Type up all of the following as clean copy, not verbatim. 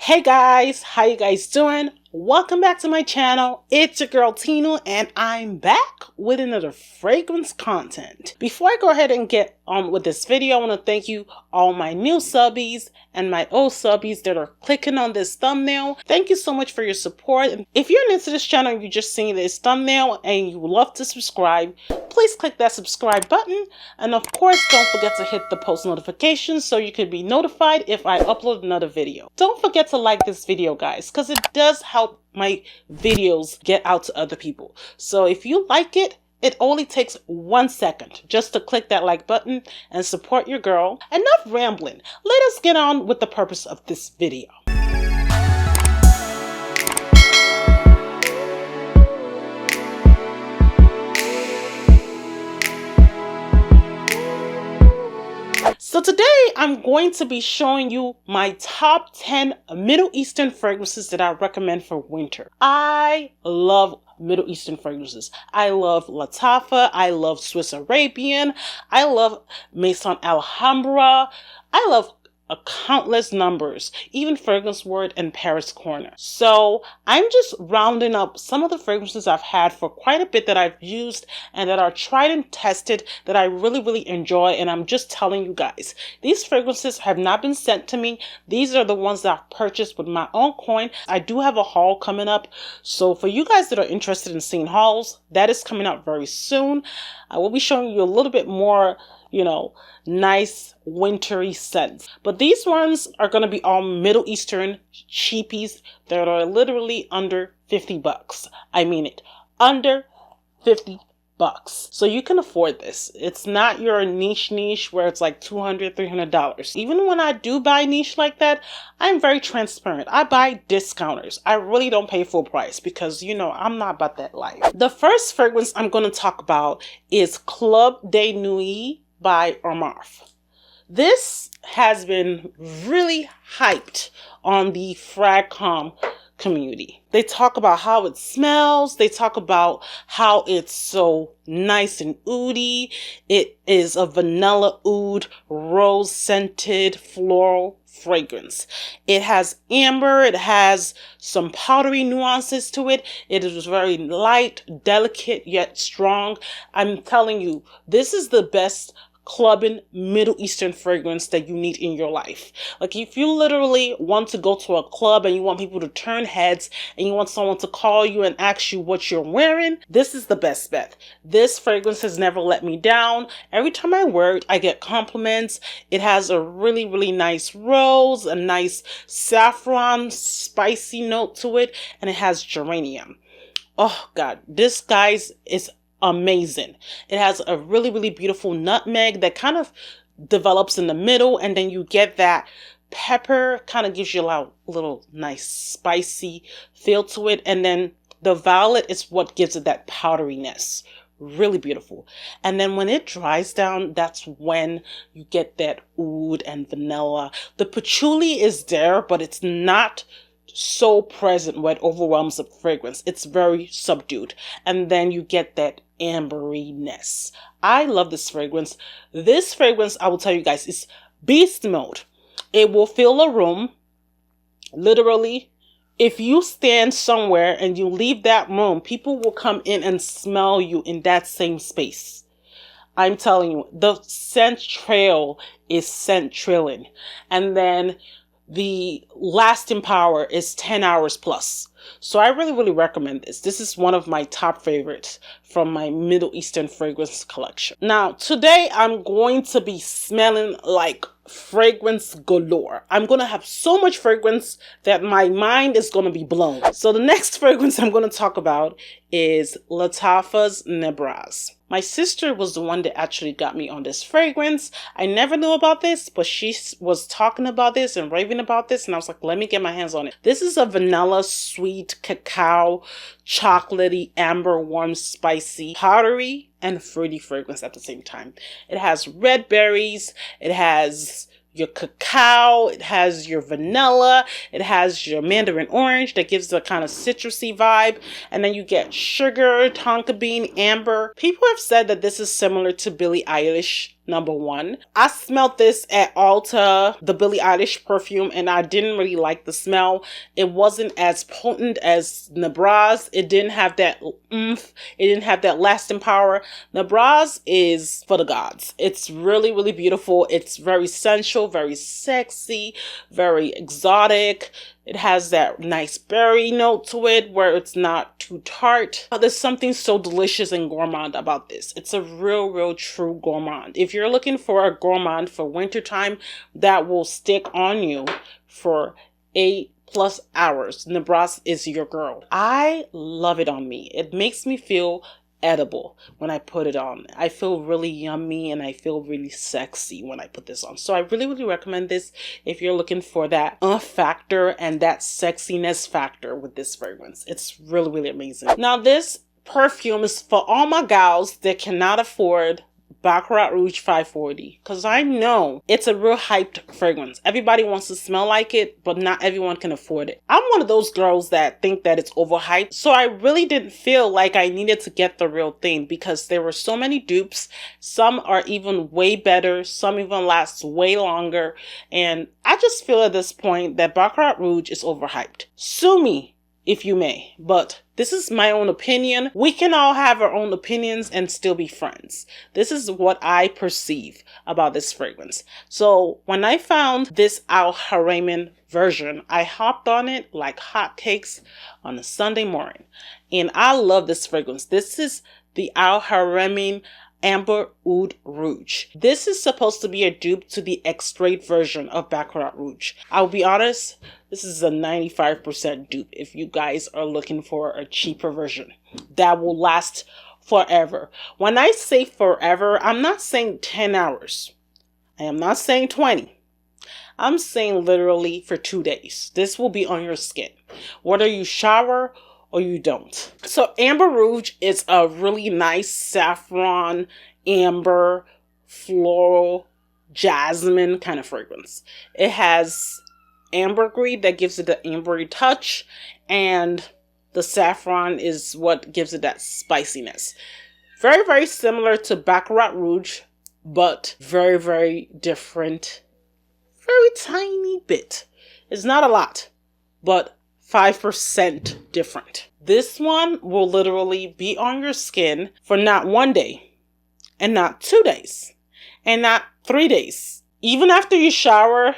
Hey guys, how you guys doing? Welcome back to my channel. It's your girl Tinu and I'm back with another fragrance content. Before I go ahead and get on with this video, I want to thank you all my new subbies and my old subbies that are clicking on this thumbnail. Thank you so much for your support. And if you're new to this channel and you're just seeing this thumbnail and you would love to subscribe, please click that subscribe button. And of course, don't forget to hit the post notifications so you can be notified if I upload another video. Don't forget to like this video, guys, because it does help my videos get out to other people. So if you like it, it only takes 1 second just to click that like button and support your girl. Enough rambling. Let us get on with the purpose of this video. So today I'm going to be showing you my top 10 Middle Eastern fragrances that I recommend for winter. I love Middle Eastern fragrances. I love LATTAFA, I love Swiss Arabian, I love Maison Alhamra, I love countless numbers, even Fragrance Word and Paris Corner. So I'm just rounding up some of the fragrances I've had for quite a bit that I've used and that are tried and tested that I really enjoy, and I'm just telling you guys, these fragrances have not been sent to me. These are the ones that I've purchased with my own coin. I do have a haul coming up, so for you guys that are interested in seeing hauls, that is coming out very soon. I will be showing you a little bit more, nice wintry scents. But these ones are going to be all Middle Eastern cheapies that are literally under 50 bucks. I mean it, under 50 bucks. So you can afford this. It's not your niche where it's like $200, $300. Even when I do buy niche like that, I'm very transparent. I buy discounters. I really don't pay full price because, I'm not about that life. The first fragrance I'm going to talk about is Club de Nuit by Mauve. This has been really hyped on the Fragcom community. They talk about how it smells. They talk about how it's so nice and oudy. It is a vanilla oud rose scented floral fragrance. It has amber. It has some powdery nuances to it. It is very light, delicate, yet strong. I'm telling you, this is the best clubbing Middle Eastern fragrance that you need in your life. Like if you literally want to go to a club and you want people to turn heads and you want someone to call you and ask you what you're wearing, this is the best bet. This fragrance has never let me down. Every time I wear it, I get compliments. It has a really nice rose, a nice saffron, spicy note to it, and it has geranium. Oh God, this, guys, is amazing. It has a really beautiful nutmeg that kind of develops in the middle, and then you get that pepper, kind of gives you a little nice spicy feel to it, and then the violet is what gives it that powderiness. Really beautiful. And then when it dries down, that's when you get that oud and vanilla. The patchouli is there, but it's not so present where it overwhelms the fragrance. It's very subdued. And then you get that amberiness. I love this fragrance. This fragrance, I will tell you guys, is beast mode. It will fill a room. Literally, if you stand somewhere and you leave that room, people will come in and smell you in that same space. I'm telling you, the scent trail is scent trilling. And then the lasting power is 10 hours plus. So I really recommend this. This is one of my top favorites from my Middle Eastern fragrance collection. Now, today I'm going to be smelling like fragrance galore. I'm going to have so much fragrance that my mind is going to be blown. So the next fragrance I'm going to talk about is LATTAFA Nebras. My sister was the one that actually got me on this fragrance. I never knew about this, but she was talking about this and raving about this, and I was like, let me get my hands on it. This is a vanilla, sweet, cacao, chocolatey, amber, warm, spicy, powdery, and fruity fragrance at the same time. It has red berries. It has your cacao, it has your vanilla, it has your mandarin orange that gives a kind of citrusy vibe, and then you get sugar, tonka bean, amber. People have said that this is similar to Billie Eilish number one. I smelled this at Ulta, the Billie Eilish perfume, and I didn't really like the smell. It wasn't as potent as Nebras. It didn't have that oomph. It didn't have that lasting power. Nebras is for the gods. It's really, really beautiful. It's very sensual, very sexy, very exotic. It has that nice berry note to it where it's not too tart. There's something so delicious and gourmand about this. It's a real, real true gourmand. If you're looking for a gourmand for wintertime that will stick on you for 8+ hours, Nebras is your girl. I love it on me. It makes me feel edible when I put it on. I feel really yummy and I feel really sexy when I put this on. So I really, really recommend this if you're looking for that factor and that sexiness factor with this fragrance. It's really, really amazing. Now this perfume is for all my gals that cannot afford Barakat Rouge 540, because I know it's a real hyped fragrance. Everybody wants to smell like it, but not everyone can afford it. I'm one of those girls that think that it's overhyped, so I really didn't feel like I needed to get the real thing because there were so many dupes. Some are even way better, some even last way longer, and I just feel at this point that Barakat Rouge is overhyped. Sue me if you may, but this is my own opinion. We can all have our own opinions and still be friends. This is what I perceive about this fragrance. So when I found this HARING version, I hopped on it like hotcakes on a Sunday morning. And I love this fragrance. This is the HARING Amber Oud Rou. This is supposed to be a dupe to the X-straight version of Barakat Rouge. I'll be honest, this is a 95% dupe if you guys are looking for a cheaper version that will last forever. When I say forever, I'm not saying 10 hours. I am not saying 20. I'm saying literally for 2 days. This will be on your skin, whether you shower or you don't. So Amber Rouge is a really nice saffron, amber, floral, jasmine kind of fragrance. It has ambergris that gives it the ambery touch, and the saffron is what gives it that spiciness. Very, very similar to Barakat Rouge, but very, very different. Very tiny bit. It's not a lot, but 5% different. This one will literally be on your skin for not 1 day, and not 2 days, and not 3 days. Even after you shower,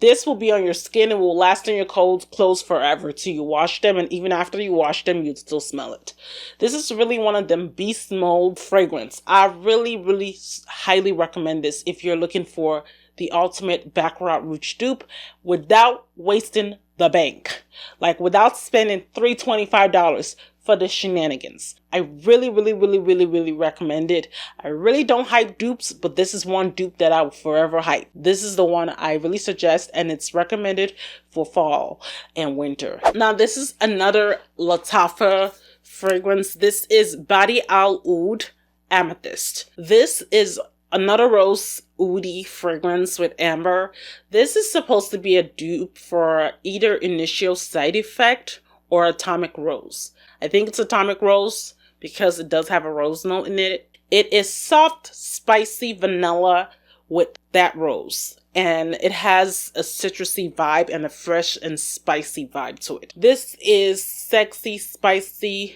this will be on your skin and will last in your clothes forever till you wash them, and even after you wash them, you'd still smell it. This is really one of them beast mode fragrance. I really, really highly recommend this if you're looking for the ultimate Barakat Rouge dupe without wasting the bank. Like without spending $325 for the shenanigans. I really, really, really, really, really recommend it. I really don't hype dupes, but this is one dupe that I will forever hype. This is the one I really suggest, and it's recommended for fall and winter. Now this is another LATTAFA fragrance. This is Barakat Oud Amethyst. This is another rose oudy fragrance with amber. This is supposed to be a dupe for either Initial Side Effect or Atomic Rose. I think it's Atomic Rose because it does have a rose note in it. It is soft, spicy vanilla with that rose. And it has a citrusy vibe and a fresh and spicy vibe to it. This is sexy, spicy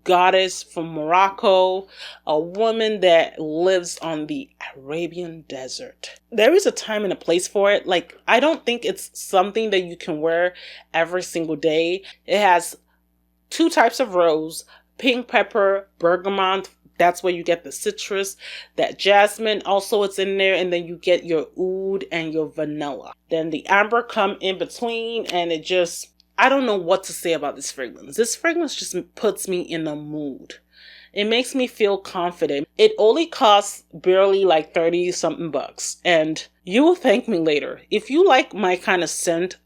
goddess from Morocco, a woman that lives on the Arabian desert. There is a time and a place for it. Like, I don't think it's something that you can wear every single day. It has 2 types of rose, pink pepper, bergamot. That's where you get the citrus, that jasmine also it's in there, and then you get your oud and your vanilla. Then the amber come in between, and it just, I don't know what to say about this fragrance. This fragrance just puts me in a mood. It makes me feel confident. It only costs barely like 30 something bucks, and you will thank me later. If you like my kind of scent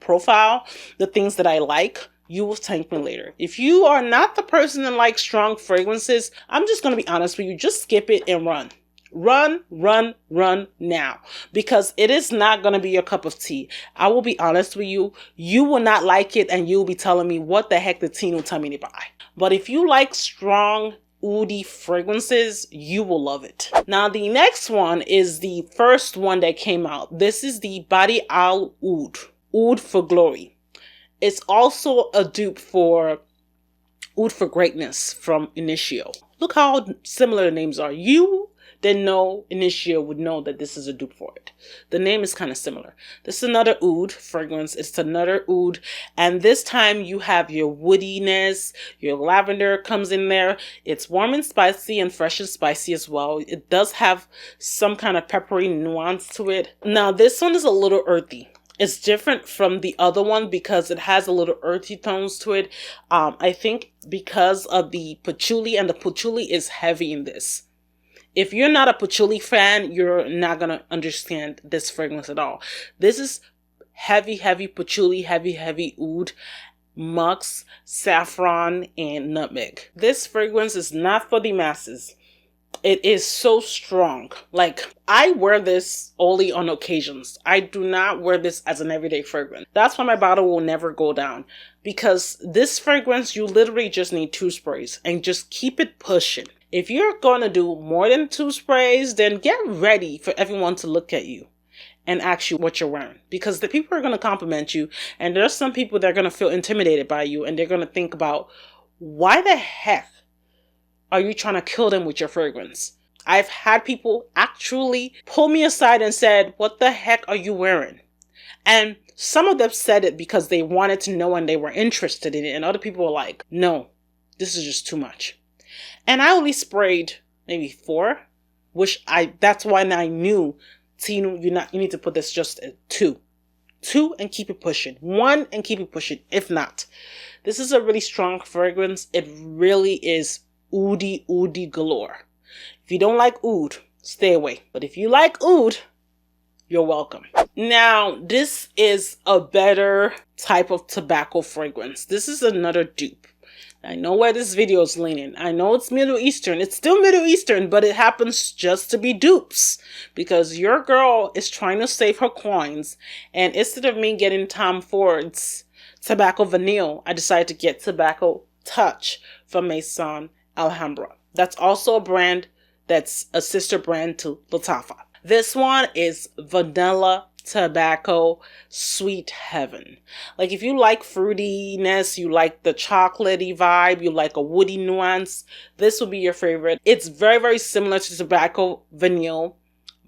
profile, the things that I like, you will thank me later. If you are not the person that likes strong fragrances, I'm just going to be honest with you. Just skip it and run. Run, run, run now. Because it is not going to be your cup of tea. I will be honest with you. You will not like it and you will be telling me what the heck did Tinu tell me to buy. But if you like strong, oudi fragrances, you will love it. Now the next one is the first one that came out. This is the Barakat Oud for Glory. It's also a dupe for Oud for Greatness from Initio. Look how similar the names are. You that know Initio would know that this is a dupe for it. The name is kind of similar. This is another oud fragrance. It's another oud. And this time you have your woodiness, your lavender comes in there. It's warm and spicy and fresh and spicy as well. It does have some kind of peppery nuance to it. Now this one is a little earthy. It's different from the other one because it has a little earthy tones to it. I think because of the patchouli, and the patchouli is heavy in this. If you're not a patchouli fan, you're not going to understand this fragrance at all. This is heavy patchouli, heavy oud, musk, saffron, and nutmeg. This fragrance is not for the masses. It is so strong. Like, I wear this only on occasions. I do not wear this as an everyday fragrance. That's why my bottle will never go down. Because this fragrance, you literally just need 2 sprays and just keep it pushing. If you're going to do more than 2 sprays, then get ready for everyone to look at you and ask you what you're wearing. Because the people are going to compliment you. And there's some people that are going to feel intimidated by you. And they're going to think about, why the heck are you trying to kill them with your fragrance? I've had people actually pull me aside and said, what the heck are you wearing? And some of them said it because they wanted to know and they were interested in it. And other people were like, no, this is just too much. And I only sprayed maybe 4, that's why I knew, Tinu, you need to put this just at 2. 2 and keep it pushing. 1 and keep it pushing. If not, this is a really strong fragrance. It really is oudi galore. If you don't like oud, stay away. But if you like oud, you're welcome. Now, this is a better type of tobacco fragrance. This is another dupe. I know where this video is leaning. I know it's Middle Eastern. It's still Middle Eastern, but it happens just to be dupes. Because your girl is trying to save her coins. And instead of me getting Tom Ford's Tobacco Vanille, I decided to get Tobacco Touch from Maison Alhamra. That's also a brand that's a sister brand to LATTAFA. This one is Vanilla Tobacco Sweet Heaven. Like, if you like fruitiness, you like the chocolatey vibe, you like a woody nuance, this will be your favorite. It's very similar to Tobacco Vanille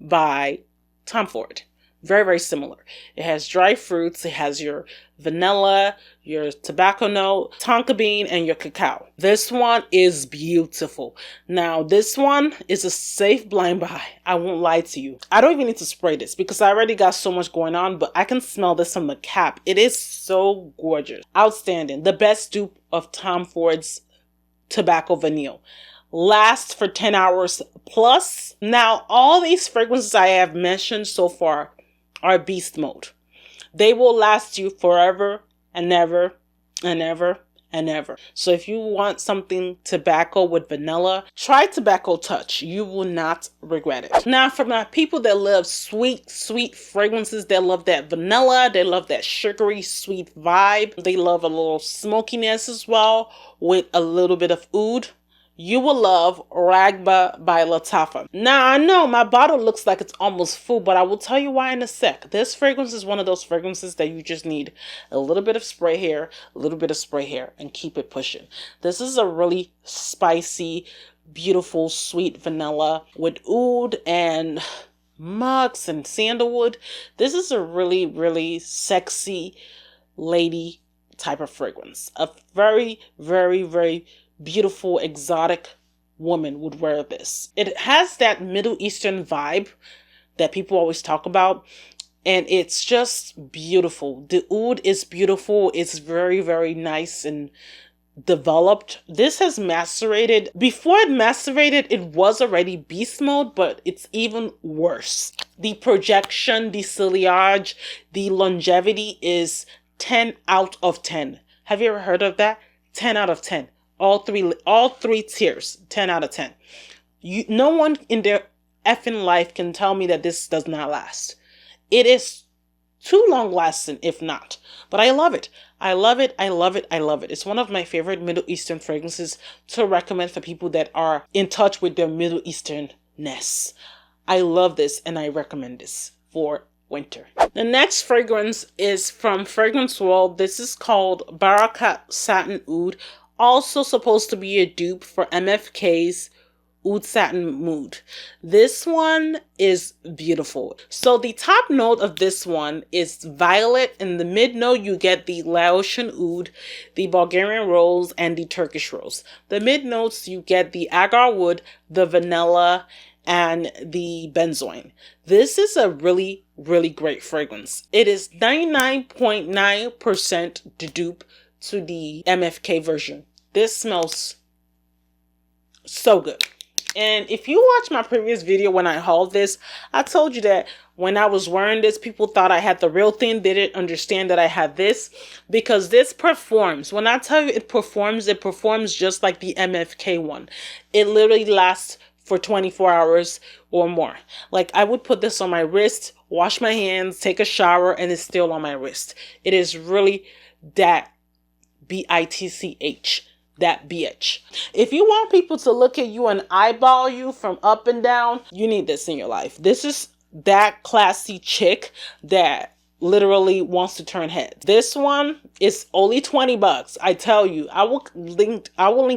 by Tom Ford. Very similar. It has dry fruits. It has your vanilla, your tobacco note, tonka bean, and your cacao. This one is beautiful. Now, this one is a safe blind buy. I won't lie to you. I don't even need to spray this because I already got so much going on, but I can smell this from the cap. It is so gorgeous. Outstanding. The best dupe of Tom Ford's Tobacco Vanille. Lasts for 10 hours plus. Now, all these fragrances I have mentioned so far are beast mode. They will last you forever and ever and ever and ever. So if you want something tobacco with vanilla, try Tobacco Touch. You will not regret it. Now, for my people that love sweet fragrances, they love that vanilla, they love that sugary sweet vibe, they love a little smokiness as well with a little bit of oud, you will love Raga by LATTAFA. Now, I know my bottle looks like it's almost full, but I will tell you why in a sec. This fragrance is one of those fragrances that you just need a little bit of spray here, a little bit of spray here, and keep it pushing. This is a really spicy, beautiful, sweet vanilla with oud and musk and sandalwood. This is a really sexy lady type of fragrance. A very beautiful, exotic woman would wear this. It has that Middle Eastern vibe that people always talk about, and it's just beautiful. The oud is beautiful. It's very nice and developed. This has macerated. Before it macerated, it was already beast mode, but it's even worse. The projection, the ciliage, the longevity is 10 out of 10. Have you ever heard of that? 10 out of 10. All three tiers, 10 out of 10. No one in their effing life can tell me that this does not last. It is too long lasting, if not. But I love it. I love it. I love it. I love it. It's one of my favorite Middle Eastern fragrances to recommend for people that are in touch with their Middle Easternness. I love this and I recommend this for winter. The next fragrance is from Fragrance World. This is called Barakat Oud, also supposed to be a dupe for MFK's Oud Satin Mood. This one is beautiful. So the top note of this one is violet. In the mid note, you get the Laotian Oud, the Bulgarian Rose, and the Turkish Rose. The mid notes, you get the agar wood, the vanilla, and the benzoin. This is a really, really great fragrance. It is 99.9% the dupe to the MFK version. This smells so good. And if you watch my previous video when I hauled this, I told you that when I was wearing this, people thought I had the real thing. They didn't understand that I had this, because this performs. When I tell you it performs just like the MFK one. It literally lasts for 24 hours or more. Like, I would put this on my wrist, wash my hands, take a shower, and it's still on my wrist. It is really that BITCH. That bitch. If you want people to look at you and eyeball you from up and down, you need this in your life. This is that classy chick that literally wants to turn heads. This one is only 20 bucks. I tell you, I will link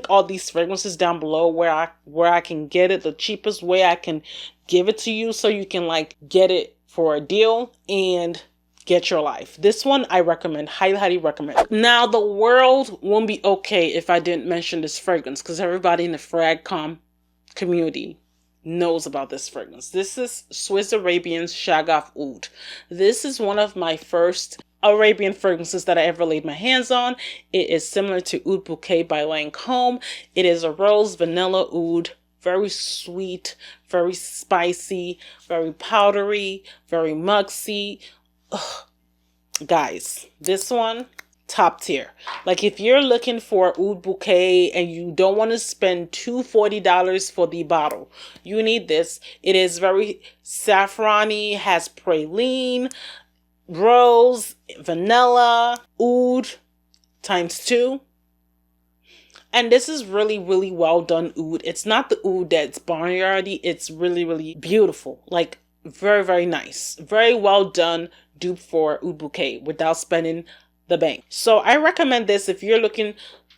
all these fragrances down below where I can get it the cheapest way I can give it to you, so you can like get it for a deal and get your life. This one I recommend, highly, highly recommend. Now, the world won't be okay if I didn't mention this fragrance, because everybody in the fragcom community knows about this fragrance. This is Swiss Arabian's Shagaf Oud. This is one of my first Arabian fragrances that I ever laid my hands on. It is similar to Oud Bouquet by Lancome. It is a rose vanilla oud. Very sweet, very spicy, very powdery, very muxy. Ugh. Guys, this one, top tier. Like, if you're looking for Oud Bouquet and you don't want to spend $240 for the bottle, you need this. It is very saffrony, has praline, rose, vanilla, oud ×2. And this is really, really well done oud. It's not the oud that's barnyardy. It's really, really beautiful. Like, very, very nice. Very well done dupe for Oud Bouquet without spending the bank. So I recommend this if you're looking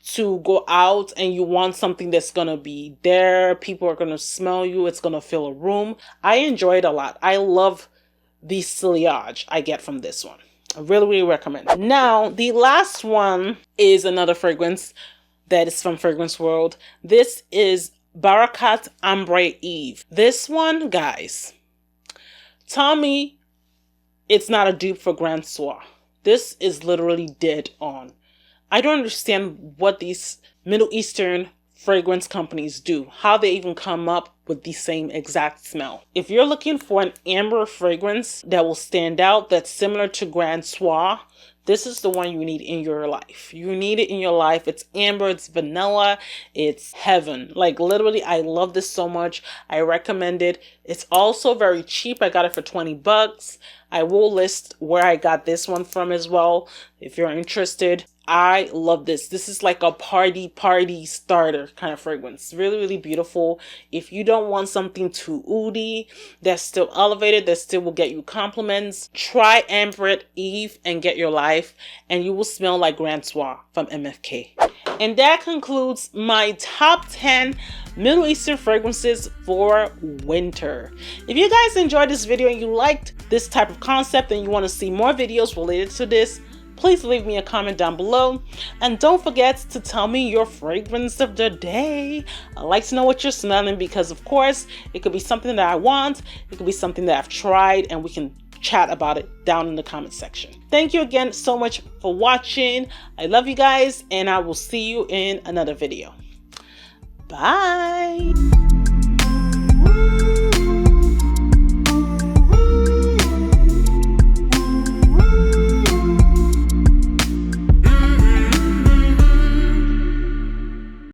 to go out and you want something that's gonna be there. People are gonna smell you. It's gonna fill a room. I enjoy it a lot. I love the sillage I get from this one. I really, really recommend. Now, the last one is another fragrance that is from Fragrance World. This is Barakat Amber Oud. This one, guys, tell me it's not a dupe for Grand Soir. This is literally dead on. I don't understand what these Middle Eastern fragrance companies do, how they even come up with the same exact smell. If you're looking for an amber fragrance that will stand out, that's similar to Grand Soir, this is the one you need in your life. You need it in your life. It's amber, it's vanilla, it's heaven. Like, literally, I love this so much. I recommend it. It's also very cheap. I got it for 20 bucks. I will list where I got this one from as well, if you're interested. I love this. This is like a party starter kind of fragrance. Really, really beautiful. If you don't want something too oody, that's still elevated, that still will get you compliments, try Amber Oud and get your life, and you will smell like Grand Soir from MFK. And that concludes my top 10 Middle Eastern fragrances for winter. If you guys enjoyed this video and you liked this type of concept and you want to see more videos related to this, please leave me a comment down below. And don't forget to tell me your fragrance of the day. I like to know what you're smelling, because of course it could be something that I want, it could be something that I've tried, and we can chat about it down in the comment section. Thank you again so much for watching. I love you guys, and I will see you in another video. Bye.